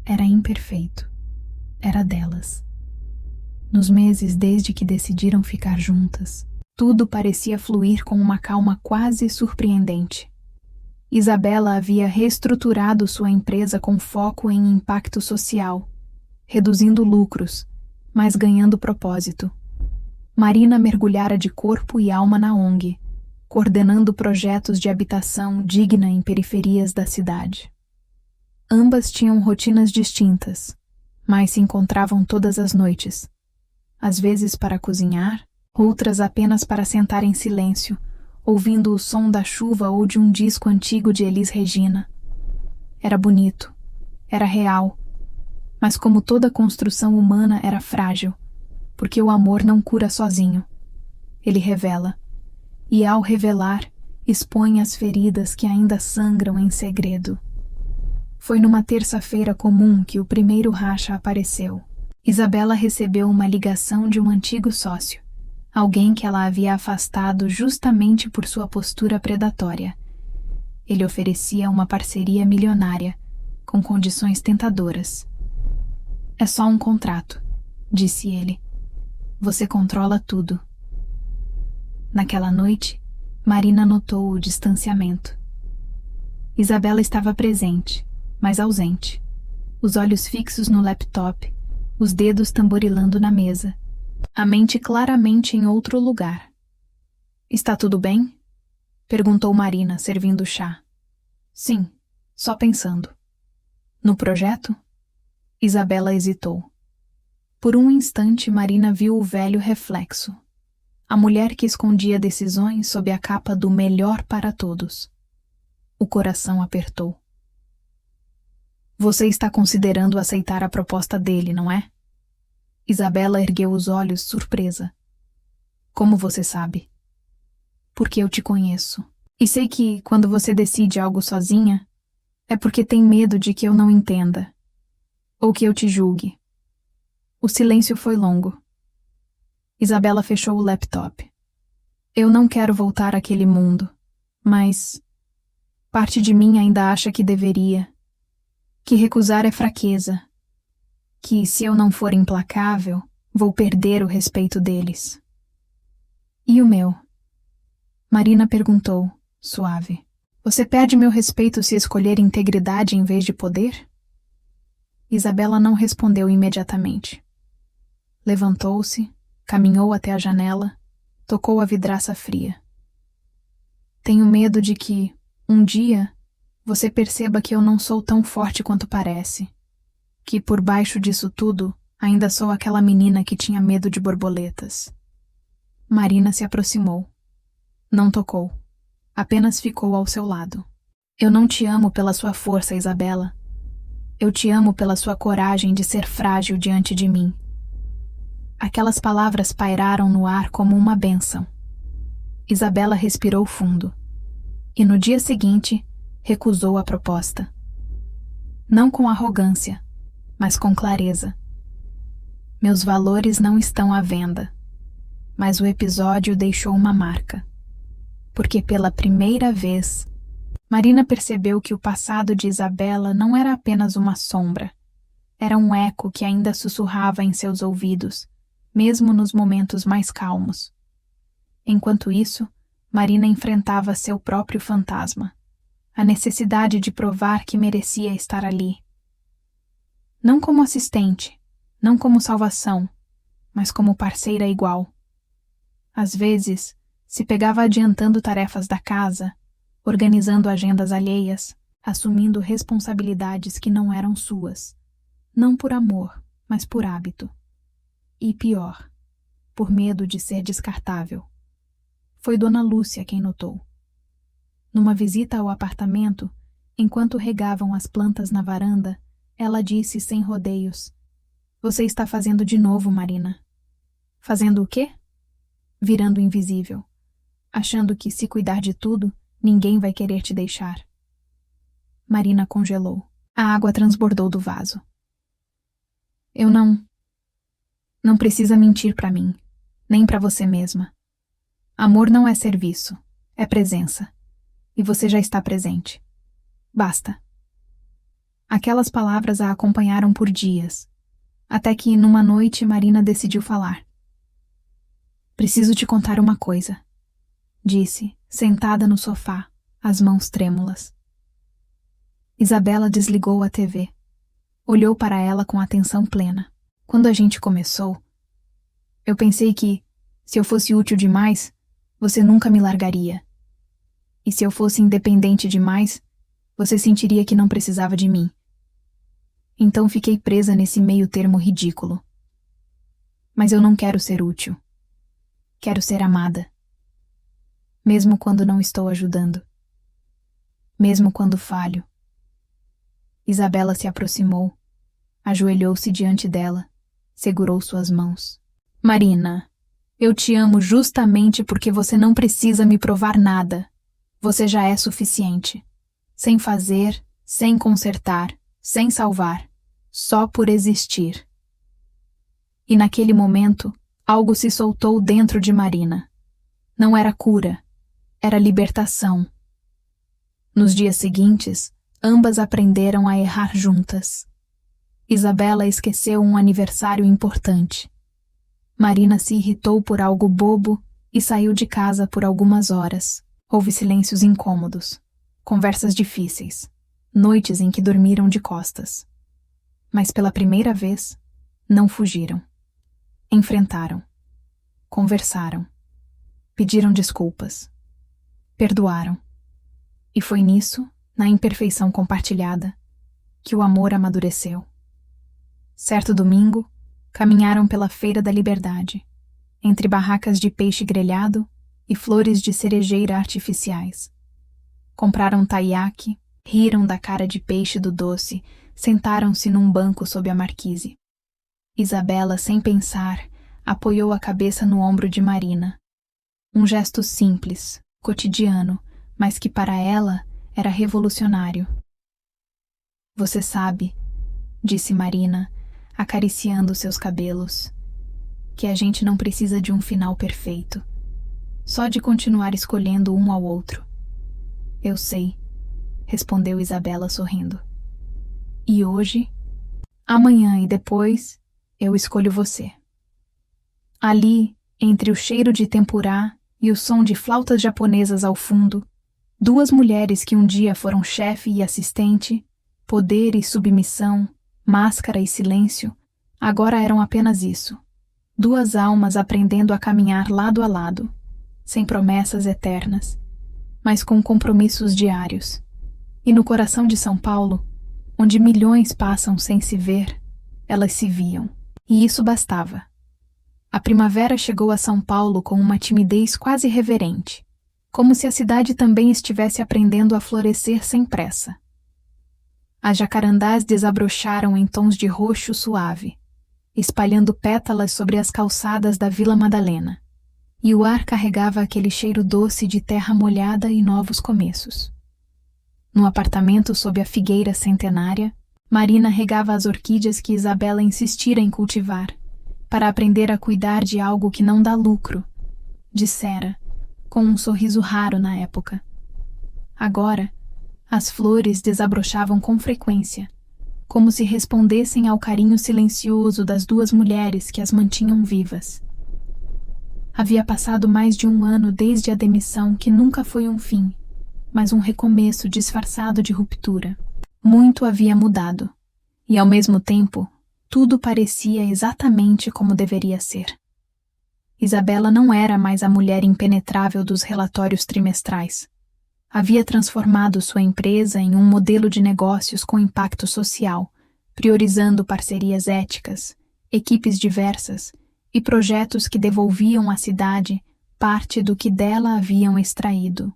Era imperfeito. Era delas. Nos meses desde que decidiram ficar juntas, tudo parecia fluir com uma calma quase surpreendente. Isabela havia reestruturado sua empresa com foco em impacto social, reduzindo lucros, mas ganhando propósito. Marina mergulhara de corpo e alma na ONG, coordenando projetos de habitação digna em periferias da cidade. Ambas tinham rotinas distintas, mas se encontravam todas as noites, às vezes para cozinhar, outras apenas para sentar em silêncio, ouvindo o som da chuva ou de um disco antigo de Elis Regina. Era bonito, era real, mas como toda construção humana era frágil, porque o amor não cura sozinho. Ele revela. E ao revelar, expõe as feridas que ainda sangram em segredo. Foi numa terça-feira comum que o primeiro racha apareceu. Isabela recebeu uma ligação de um antigo sócio, alguém que ela havia afastado justamente por sua postura predatória. Ele oferecia uma parceria milionária, com condições tentadoras. É só um contrato, disse ele. Você controla tudo. Naquela noite, Marina notou o distanciamento. Isabela estava presente, mas ausente. Os olhos fixos no laptop, os dedos tamborilando na mesa, a mente claramente em outro lugar. Está tudo bem? Perguntou Marina, servindo o chá. Sim, só pensando. No projeto? Isabela hesitou. Por um instante, Marina viu o velho reflexo. A mulher que escondia decisões sob a capa do melhor para todos. O coração apertou. Você está considerando aceitar a proposta dele, não é? Isabela ergueu os olhos, surpresa. Como você sabe? Porque eu te conheço. E sei que, quando você decide algo sozinha, é porque tem medo de que eu não entenda. Ou que eu te julgue. O silêncio foi longo. Isabela fechou o laptop. Eu não quero voltar àquele mundo, mas parte de mim ainda acha que deveria. Que recusar é fraqueza. Que, se eu não for implacável, vou perder o respeito deles. E o meu? Marina perguntou, suave. Você perde meu respeito se escolher integridade em vez de poder? Isabela não respondeu imediatamente. Levantou-se, caminhou até a janela, tocou a vidraça fria. Tenho medo de que, um dia, você perceba que eu não sou tão forte quanto parece. Que, por baixo disso tudo, ainda sou aquela menina que tinha medo de borboletas. Marina se aproximou. Não tocou. Apenas ficou ao seu lado. Eu não te amo pela sua força, Isabela. Eu te amo pela sua coragem de ser frágil diante de mim. Aquelas palavras pairaram no ar como uma bênção. Isabela respirou fundo. E no dia seguinte, recusou a proposta. Não com arrogância, mas com clareza. Meus valores não estão à venda. Mas o episódio deixou uma marca. Porque pela primeira vez, Marina percebeu que o passado de Isabela não era apenas uma sombra. Era um eco que ainda sussurrava em seus ouvidos, mesmo nos momentos mais calmos. Enquanto isso, Marina enfrentava seu próprio fantasma, a necessidade de provar que merecia estar ali. Não como assistente, não como salvação, mas como parceira igual. Às vezes, se pegava adiantando tarefas da casa, organizando agendas alheias, assumindo responsabilidades que não eram suas, não por amor, mas por hábito. E pior, por medo de ser descartável. Foi Dona Lúcia quem notou. Numa visita ao apartamento, enquanto regavam as plantas na varanda, ela disse sem rodeios: Você está fazendo de novo, Marina. Fazendo o quê? Virando invisível. Achando que, se cuidar de tudo, ninguém vai querer te deixar. Marina congelou. A água transbordou do vaso. Eu não precisa mentir para mim, nem para você mesma. Amor não é serviço, é presença. E você já está presente. Basta. Aquelas palavras a acompanharam por dias, até que, numa noite, Marina decidiu falar. Preciso te contar uma coisa, disse, sentada no sofá, as mãos trêmulas. Isabela desligou a TV. Olhou para ela com atenção plena. Quando a gente começou, eu pensei que, se eu fosse útil demais, você nunca me largaria. E se eu fosse independente demais, você sentiria que não precisava de mim. Então fiquei presa nesse meio termo ridículo. Mas eu não quero ser útil. Quero ser amada. Mesmo quando não estou ajudando. Mesmo quando falho. Isabela se aproximou, ajoelhou-se diante dela, segurou suas mãos. Marina, eu te amo justamente porque você não precisa me provar nada. Você já é suficiente. Sem fazer, sem consertar, sem salvar. Só por existir. E naquele momento, algo se soltou dentro de Marina. Não era cura, era libertação. Nos dias seguintes, ambas aprenderam a errar juntas. Isabela esqueceu um aniversário importante. Marina se irritou por algo bobo e saiu de casa por algumas horas. Houve silêncios incômodos, conversas difíceis, noites em que dormiram de costas. Mas pela primeira vez, não fugiram. Enfrentaram. Conversaram. Pediram desculpas. Perdoaram. E foi nisso, na imperfeição compartilhada, que o amor amadureceu. Certo domingo, caminharam pela Feira da Liberdade, entre barracas de peixe grelhado e flores de cerejeira artificiais. Compraram taiaque, riram da cara de peixe do doce, sentaram-se num banco sob a marquise. Isabela, sem pensar, apoiou a cabeça no ombro de Marina. Um gesto simples, cotidiano, mas que para ela era revolucionário. Você sabe, disse Marina, acariciando seus cabelos, que a gente não precisa de um final perfeito, só de continuar escolhendo um ao outro. Eu sei, respondeu Isabela sorrindo. E hoje, amanhã e depois, eu escolho você. Ali, entre o cheiro de tempurá e o som de flautas japonesas ao fundo, duas mulheres que um dia foram chefe e assistente, poder e submissão, máscara e silêncio, agora eram apenas isso. Duas almas aprendendo a caminhar lado a lado, sem promessas eternas, mas com compromissos diários. E no coração de São Paulo, onde milhões passam sem se ver, elas se viam. E isso bastava. A primavera chegou a São Paulo com uma timidez quase reverente, como se a cidade também estivesse aprendendo a florescer sem pressa. As jacarandás desabrocharam em tons de roxo suave, espalhando pétalas sobre as calçadas da Vila Madalena, e o ar carregava aquele cheiro doce de terra molhada e novos começos. No apartamento sob a figueira centenária, Marina regava as orquídeas que Isabela insistira em cultivar, para aprender a cuidar de algo que não dá lucro, dissera, com um sorriso raro na época. Agora, as flores desabrochavam com frequência, como se respondessem ao carinho silencioso das duas mulheres que as mantinham vivas. Havia passado mais de um ano desde a demissão, que nunca foi um fim, mas um recomeço disfarçado de ruptura. Muito havia mudado, e ao mesmo tempo, tudo parecia exatamente como deveria ser. Isabela não era mais a mulher impenetrável dos relatórios trimestrais. Havia transformado sua empresa em um modelo de negócios com impacto social, priorizando parcerias éticas, equipes diversas e projetos que devolviam à cidade parte do que dela haviam extraído.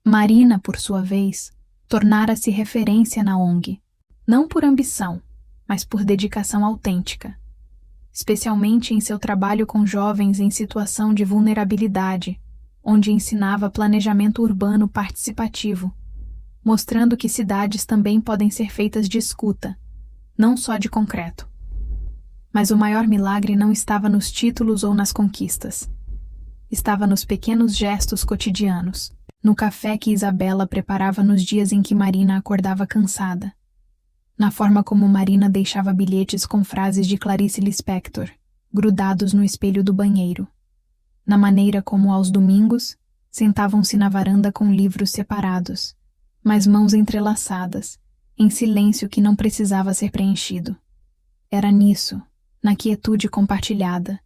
Marina, por sua vez, tornara-se referência na ONG, não por ambição, mas por dedicação autêntica, especialmente em seu trabalho com jovens em situação de vulnerabilidade, onde ensinava planejamento urbano participativo, mostrando que cidades também podem ser feitas de escuta, não só de concreto. Mas o maior milagre não estava nos títulos ou nas conquistas. Estava nos pequenos gestos cotidianos, no café que Isabela preparava nos dias em que Marina acordava cansada, na forma como Marina deixava bilhetes com frases de Clarice Lispector, grudados no espelho do banheiro, na maneira como aos domingos sentavam-se na varanda com livros separados, mas mãos entrelaçadas, em silêncio que não precisava ser preenchido. Era nisso, na quietude compartilhada,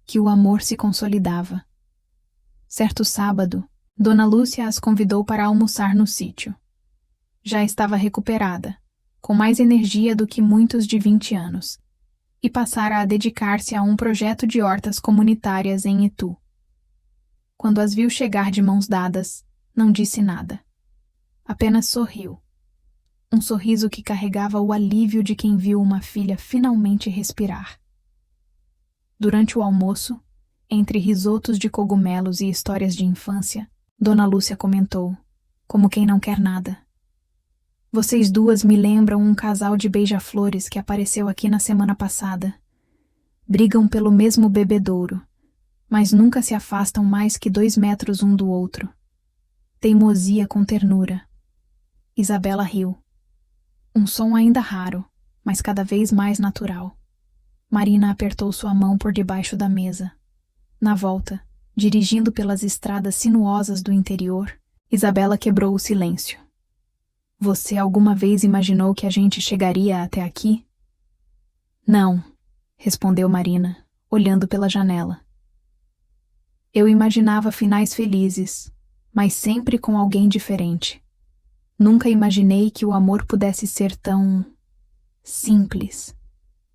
que o amor se consolidava. Certo sábado, Dona Lúcia as convidou para almoçar no sítio. Já estava recuperada, com mais energia do que muitos de 20 anos, e passara a dedicar-se a um projeto de hortas comunitárias em Itu. Quando as viu chegar de mãos dadas, não disse nada. Apenas sorriu. Um sorriso que carregava o alívio de quem viu uma filha finalmente respirar. Durante o almoço, entre risotos de cogumelos e histórias de infância, Dona Lúcia comentou, como quem não quer nada. Vocês duas me lembram um casal de beija-flores que apareceu aqui na semana passada. Brigam pelo mesmo bebedouro, mas nunca se afastam mais que 2 metros um do outro. Teimosia com ternura. Isabela riu. Um som ainda raro, mas cada vez mais natural. Marina apertou sua mão por debaixo da mesa. Na volta, dirigindo pelas estradas sinuosas do interior, Isabela quebrou o silêncio. Você alguma vez imaginou que a gente chegaria até aqui? Não, respondeu Marina, olhando pela janela. Eu imaginava finais felizes, mas sempre com alguém diferente. Nunca imaginei que o amor pudesse ser tão simples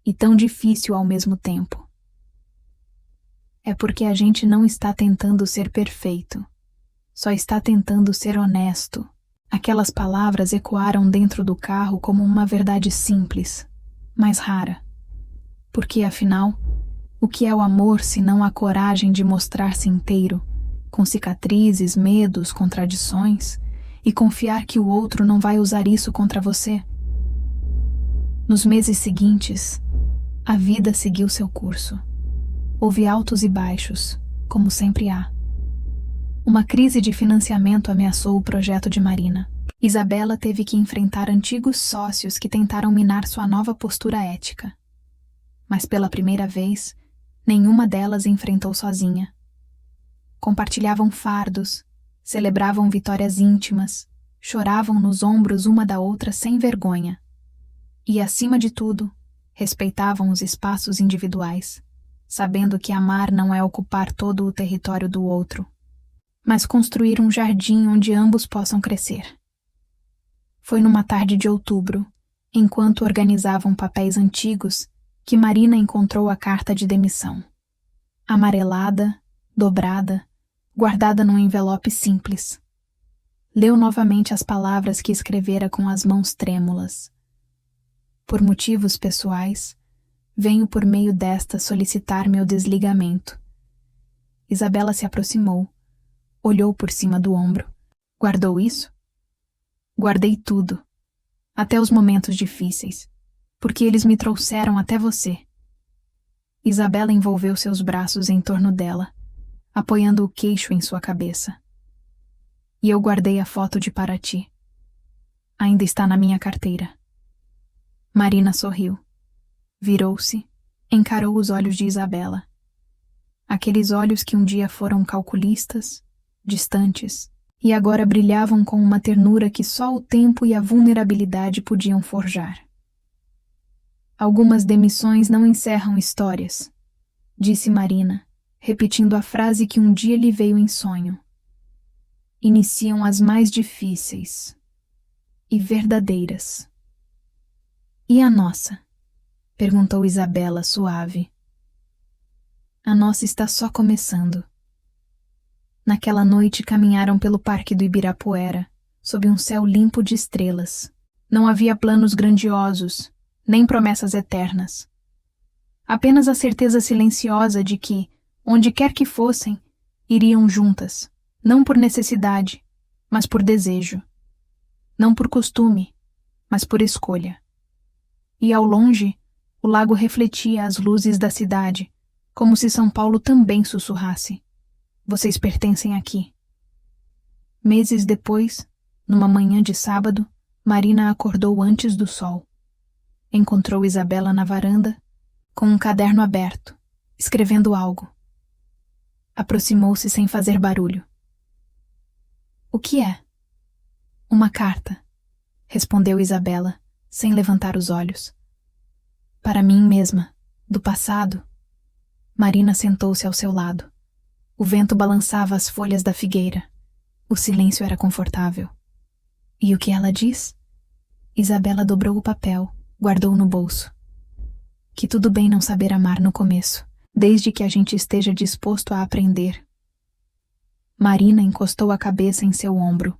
e tão difícil ao mesmo tempo. É porque a gente não está tentando ser perfeito, só está tentando ser honesto, Aquelas palavras ecoaram dentro do carro como uma verdade simples, mas rara. Porque, afinal, o que é o amor se não a coragem de mostrar-se inteiro, com cicatrizes, medos, contradições, e confiar que o outro não vai usar isso contra você? Nos meses seguintes, a vida seguiu seu curso. Houve altos e baixos, como sempre há. Uma crise de financiamento ameaçou o projeto de Marina. Isabela teve que enfrentar antigos sócios que tentaram minar sua nova postura ética. Mas pela primeira vez, nenhuma delas enfrentou sozinha. Compartilhavam fardos, celebravam vitórias íntimas, choravam nos ombros uma da outra sem vergonha. E, acima de tudo, respeitavam os espaços individuais, sabendo que amar não é ocupar todo o território do outro, mas construir um jardim onde ambos possam crescer. Foi numa tarde de outubro, enquanto organizavam papéis antigos, que Marina encontrou a carta de demissão. Amarelada, dobrada, guardada num envelope simples. Leu novamente as palavras que escrevera com as mãos trêmulas. Por motivos pessoais, venho por meio desta solicitar meu desligamento. Isabela se aproximou, olhou por cima do ombro. Guardou isso? Guardei tudo, até os momentos difíceis, porque eles me trouxeram até você. Isabela envolveu seus braços em torno dela, apoiando o queixo em sua cabeça. E eu guardei a foto de Paraty. Ainda está na minha carteira. Marina sorriu. Virou-se, encarou os olhos de Isabela. Aqueles olhos que um dia foram calculistas, distantes, e agora brilhavam com uma ternura que só o tempo e a vulnerabilidade podiam forjar. Algumas demissões não encerram histórias, disse Marina, repetindo a frase que um dia lhe veio em sonho. Iniciam as mais difíceis e verdadeiras. E a nossa? Perguntou Isabela, suave. A nossa está só começando. Naquela noite caminharam pelo Parque do Ibirapuera, sob um céu limpo de estrelas. Não havia planos grandiosos, nem promessas eternas. Apenas a certeza silenciosa de que, onde quer que fossem, iriam juntas, não por necessidade, mas por desejo. Não por costume, mas por escolha. E ao longe, o lago refletia as luzes da cidade, como se São Paulo também sussurrasse. Vocês pertencem aqui. Meses depois, numa manhã de sábado, Marina acordou antes do sol. Encontrou Isabela na varanda, com um caderno aberto, escrevendo algo. Aproximou-se sem fazer barulho. O que é? Uma carta, respondeu Isabela, sem levantar os olhos. Para mim mesma, do passado. Marina sentou-se ao seu lado. O vento balançava as folhas da figueira. O silêncio era confortável. E o que ela diz? Isabela dobrou o papel, guardou no bolso. Que tudo bem não saber amar no começo, desde que a gente esteja disposto a aprender. Marina encostou a cabeça em seu ombro.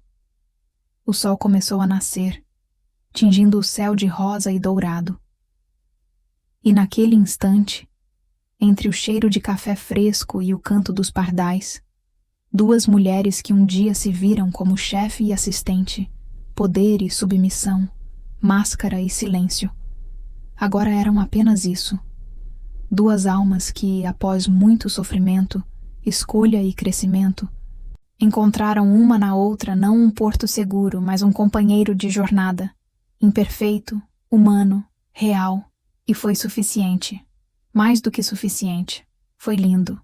O sol começou a nascer, tingindo o céu de rosa e dourado. E naquele instante, entre o cheiro de café fresco e o canto dos pardais, duas mulheres que um dia se viram como chefe e assistente, poder e submissão, máscara e silêncio, agora eram apenas isso. Duas almas que, após muito sofrimento, escolha e crescimento, encontraram uma na outra não um porto seguro, mas um companheiro de jornada, imperfeito, humano, real, e foi suficiente. Mais do que suficiente. Foi lindo.